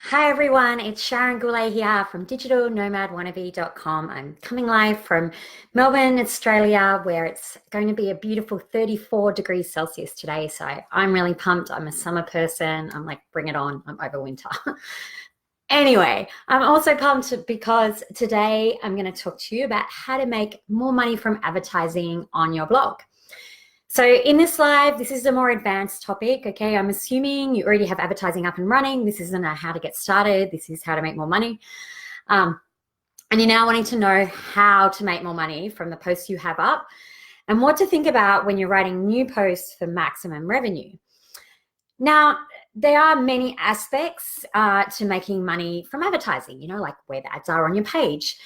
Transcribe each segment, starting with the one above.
Hi everyone, it's Sharon Goulet here from digitalnomadwannabe.com. I'm coming live from Melbourne, Australia, where it's going to be a beautiful 34 degrees Celsius today. So I'm really pumped. I'm a summer person. I'm like, bring it on. I'm over winter. Anyway, I'm also pumped because today I'm going to talk to you about how to make more money from advertising on your blog. So in this live, this is a more advanced topic, okay? I'm assuming you already have advertising up and running. This isn't a how to get started. This is how to make more money. And you're now wanting to know how to make more money from the posts you have up and what to think about when you're writing new posts for maximum revenue. Now, there are many aspects to making money from advertising, like where the ads are on your page.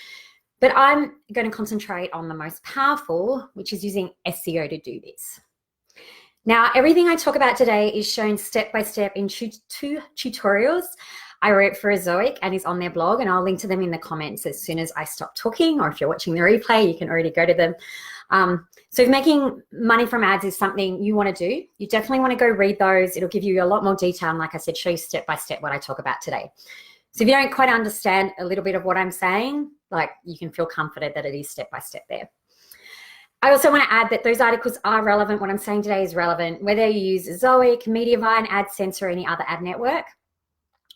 But I'm going to concentrate on the most powerful, which is using SEO to do this. Now, everything I talk about today is shown step-by-step in two tutorials I wrote for Zoic and is on their blog, and I'll link to them in the comments as soon as I stop talking, or if you're watching the replay, you can already go to them. So if making money from ads is something you want to do, you definitely want to go read those. It'll give you a lot more detail, and like I said, show you step-by-step what I talk about today. So if you don't quite understand a little bit of what I'm saying, you can feel comforted that it is step-by-step there. I also want to add that those articles are relevant. What I'm saying today is relevant, whether you use Zoic, Mediavine, AdSense, or any other ad network,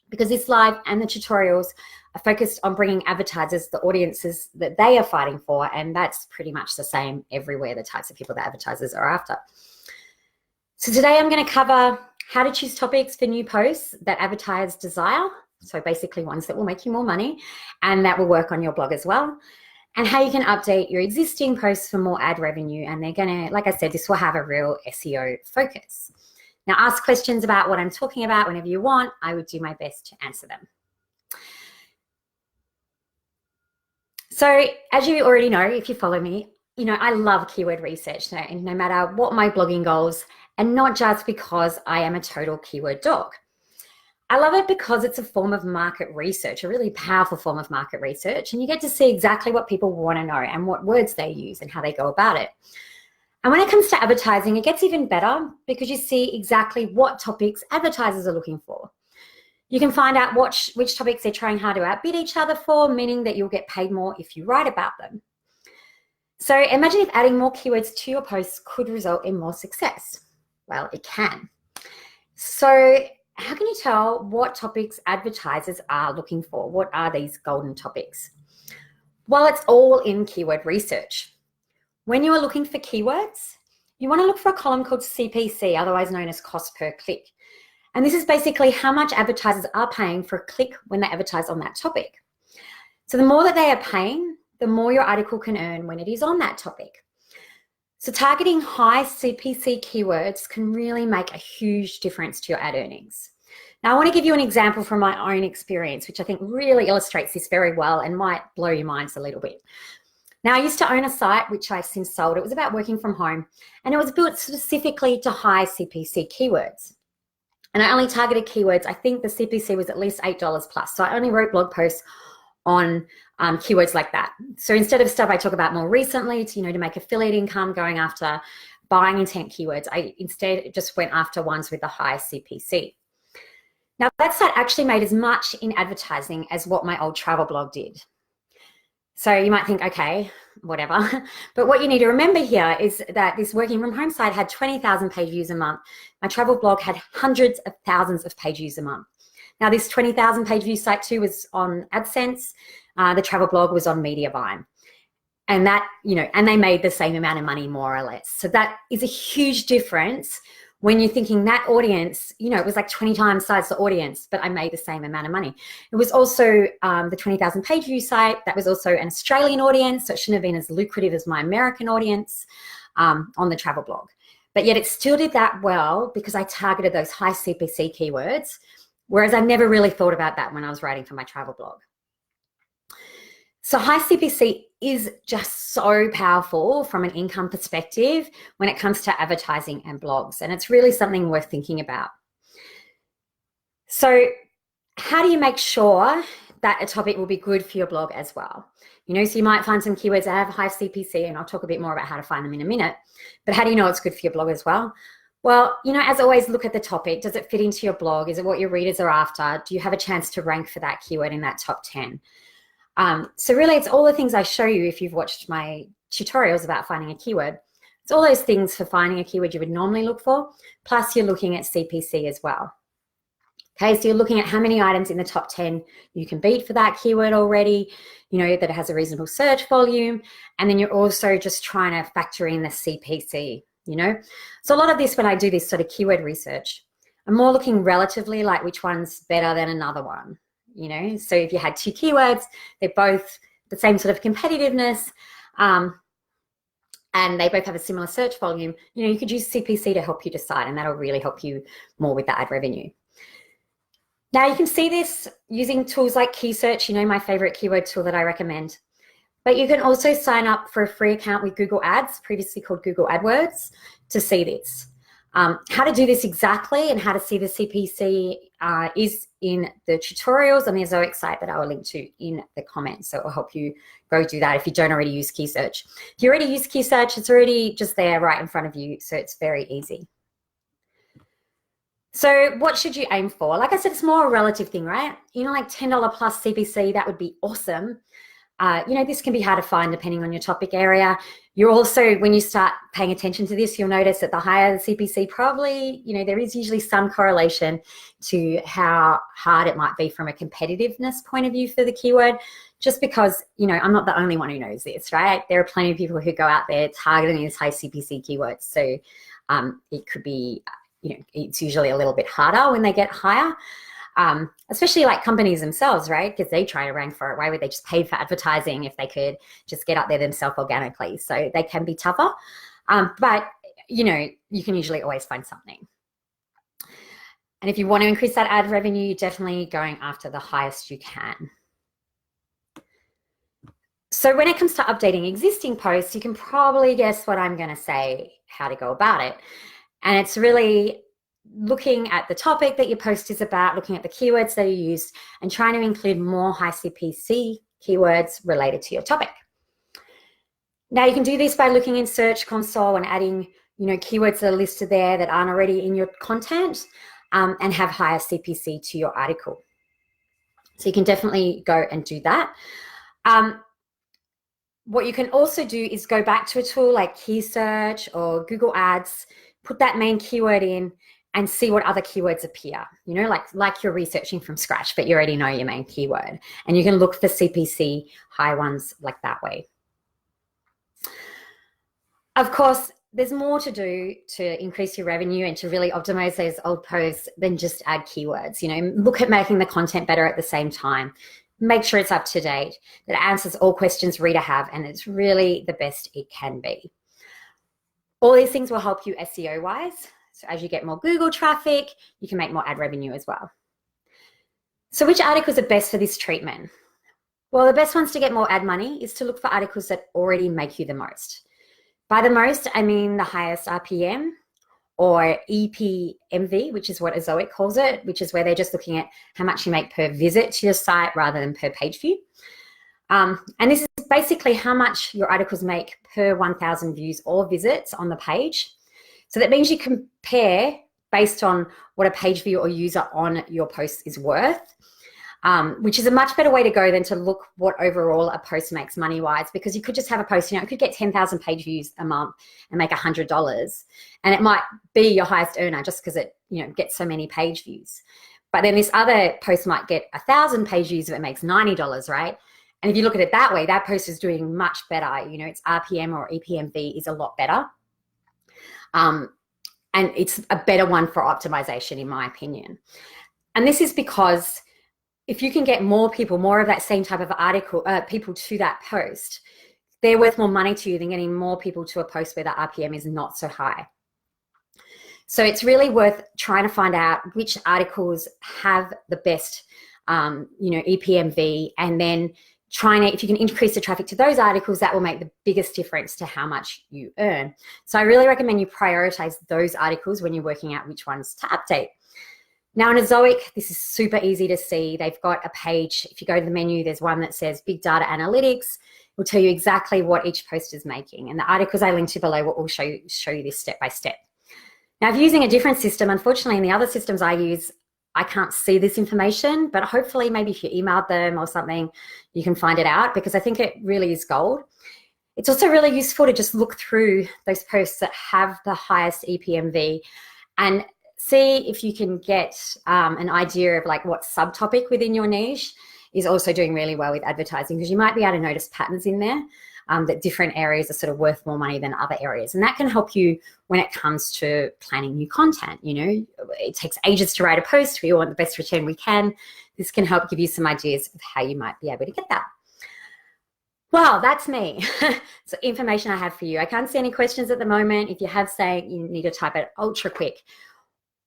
because this live and the tutorials are focused on bringing advertisers the audiences that they are fighting for, and that's pretty much the same everywhere, the types of people that advertisers are after. So today I'm going to cover how to choose topics for new posts that advertisers desire. So basically ones that will make you more money and that will work on your blog as well. And how you can update your existing posts for more ad revenue. And they're going to, like I said, this will have a real SEO focus. Now ask questions about what I'm talking about whenever you want. I would do my best to answer them. So as you already know, if you follow me, I love keyword research. No matter what my blogging goals, and not just because I am a total keyword dog. I love it because it's a form of market research, a really powerful form of market research, and you get to see exactly what people want to know and what words they use and how they go about it. And when it comes to advertising, it gets even better because you see exactly what topics advertisers are looking for. You can find out which topics they're trying hard to outbid each other for, meaning that you'll get paid more if you write about them. So imagine if adding more keywords to your posts could result in more success. Well, it can. So how can you tell what topics advertisers are looking for? What are these golden topics? Well, it's all in keyword research. When you are looking for keywords, you want to look for a column called CPC, otherwise known as cost per click. And this is basically how much advertisers are paying for a click when they advertise on that topic. So the more that they are paying, the more your article can earn when it is on that topic. So targeting high CPC keywords can really make a huge difference to your ad earnings. Now, I want to give you an example from my own experience, which I think really illustrates this very well and might blow your minds a little bit. Now, I used to own a site, which I since sold. It was about working from home, and it was built specifically to high CPC keywords. And I only targeted keywords, I think the CPC was at least $8 plus. So I only wrote blog posts on keywords like that. So instead of stuff I talk about more recently, to make affiliate income, going after buying intent keywords, I instead just went after ones with a high CPC. Now that site actually made as much in advertising as what my old travel blog did. So you might think, okay, whatever. But what you need to remember here is that this working from home site had 20,000 page views a month. My travel blog had hundreds of thousands of page views a month. Now this 20,000 page view site too was on AdSense. The travel blog was on Mediavine. And that, and they made the same amount of money more or less. So that is a huge difference when you're thinking that audience, it was like 20 times size the audience, but I made the same amount of money. It was also the 20,000 page view site. That was also an Australian audience. So it shouldn't have been as lucrative as my American audience on the travel blog. But yet it still did that well because I targeted those high CPC keywords. Whereas I never really thought about that when I was writing for my travel blog. So high CPC is just so powerful from an income perspective when it comes to advertising and blogs. And it's really something worth thinking about. So how do you make sure that a topic will be good for your blog as well? So you might find some keywords that have high CPC, and I'll talk a bit more about how to find them in a minute. But how do you know it's good for your blog as well? Well, as always, look at the topic. Does it fit into your blog? Is it what your readers are after? Do you have a chance to rank for that keyword in that top 10? So really, it's all the things I show you if you've watched my tutorials about finding a keyword. It's all those things for finding a keyword you would normally look for, plus you're looking at CPC as well. Okay, so you're looking at how many items in the top 10 you can beat for that keyword already, that it has a reasonable search volume, and then you're also just trying to factor in the CPC, So a lot of this, when I do this sort of keyword research, I'm more looking relatively like which one's better than another one, So if you had two keywords, they're both the same sort of competitiveness, and they both have a similar search volume, you could use CPC to help you decide, and that'll really help you more with the ad revenue. Now you can see this using tools like Key Search, my favorite keyword tool that I recommend. But you can also sign up for a free account with Google Ads, previously called Google AdWords, to see this. How to do this exactly and how to see the CPC is in the tutorials on the Zoic site that I will link to in the comments. So it will help you go do that if you don't already use Key Search. If you already use Key Search, it's already just there right in front of you, so it's very easy. So what should you aim for? Like I said, it's more a relative thing, right? Like $10 plus CPC, that would be awesome. This can be hard to find depending on your topic area. You're also, when you start paying attention to this, you'll notice that the higher the CPC, probably, there is usually some correlation to how hard it might be from a competitiveness point of view for the keyword, just because, I'm not the only one who knows this, right? There are plenty of people who go out there targeting these high CPC keywords. So it could be, it's usually a little bit harder when they get higher, especially like companies themselves, right? Because they try to rank for it. Why would they just pay for advertising if they could just get up there themselves organically? So they can be tougher, but you can usually always find something. And if you want to increase that ad revenue, you're definitely going after the highest you can. So when it comes to updating existing posts, you can probably guess what I'm going to say, how to go about it. And it's really looking at the topic that your post is about, looking at the keywords that you used, and trying to include more high CPC keywords related to your topic. Now you can do this by looking in Search Console and adding, keywords that are listed there that aren't already in your content, and have higher CPC to your article. So you can definitely go and do that. What you can also do is go back to a tool like Key Search or Google Ads, put that main keyword in and see what other keywords appear, like you're researching from scratch, but you already know your main keyword. And you can look for CPC high ones like that way. Of course, there's more to do to increase your revenue and to really optimize those old posts than just add keywords. Look at making the content better at the same time. Make sure it's up to date, that it answers all questions reader have, and it's really the best it can be. All these things will help you SEO-wise. So as you get more Google traffic, you can make more ad revenue as well. So which articles are best for this treatment? Well, the best ones to get more ad money is to look for articles that already make you the most. By the most, I mean the highest RPM or EPMV, which is what Zoic calls it, which is where they're just looking at how much you make per visit to your site rather than per page view. And this is basically how much your articles make per 1,000 views or visits on the page. So that means you compare based on what a page view or user on your post is worth, which is a much better way to go than to look what overall a post makes money-wise, because you could just have a post, it could get 10,000 page views a month and make $100, and it might be your highest earner just because it, gets so many page views. But then this other post might get 1,000 page views if it makes $90, right? And if you look at it that way, that post is doing much better. Its RPM or EPMV is a lot better. And it's a better one for optimization, in my opinion. And this is because if you can get more people, more of that same type of article, people to that post, they're worth more money to you than getting more people to a post where the RPM is not so high. So it's really worth trying to find out which articles have the best, EPMV, and then trying to, if you can increase the traffic to those articles, that will make the biggest difference to how much you earn. So I really recommend you prioritize those articles when you're working out which ones to update. Now in Zoic, this is super easy to see. They've got a page. If you go to the menu, there's one that says Big Data Analytics. It will tell you exactly what each post is making. And the articles I linked to below will all show you this step by step. Now, if you're using a different system, unfortunately, in the other systems I use, I can't see this information, but hopefully maybe if you emailed them or something, you can find it out, because I think it really is gold. It's also really useful to just look through those posts that have the highest EPMV and see if you can get an idea of like what subtopic within your niche is also doing really well with advertising, because you might be able to notice patterns in there, that different areas are sort of worth more money than other areas. And that can help you when it comes to planning new content. You know, it takes ages to write a post. We want the best return we can. This can help give you some ideas of how you might be able to get that. Well, that's me. So information I have for you. I can't see any questions at the moment. If you have, say, you need to type it ultra quick,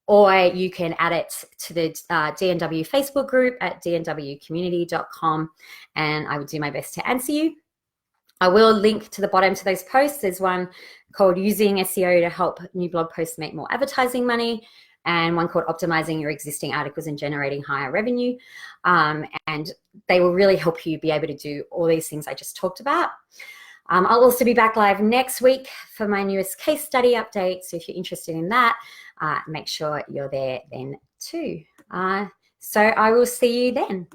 or you can add it to the DNW Facebook group at dnwcommunity.com, and I will do my best to answer you. I will link to the bottom to those posts. There's one called Using SEO to Help New Blog Posts Make More Advertising Money, and one called Optimizing Your Existing Articles and Generating Higher Revenue. And they will really help you be able to do all these things I just talked about. I'll also be back live next week for my newest case study update. So if you're interested in that, make sure you're there then too. So I will see you then.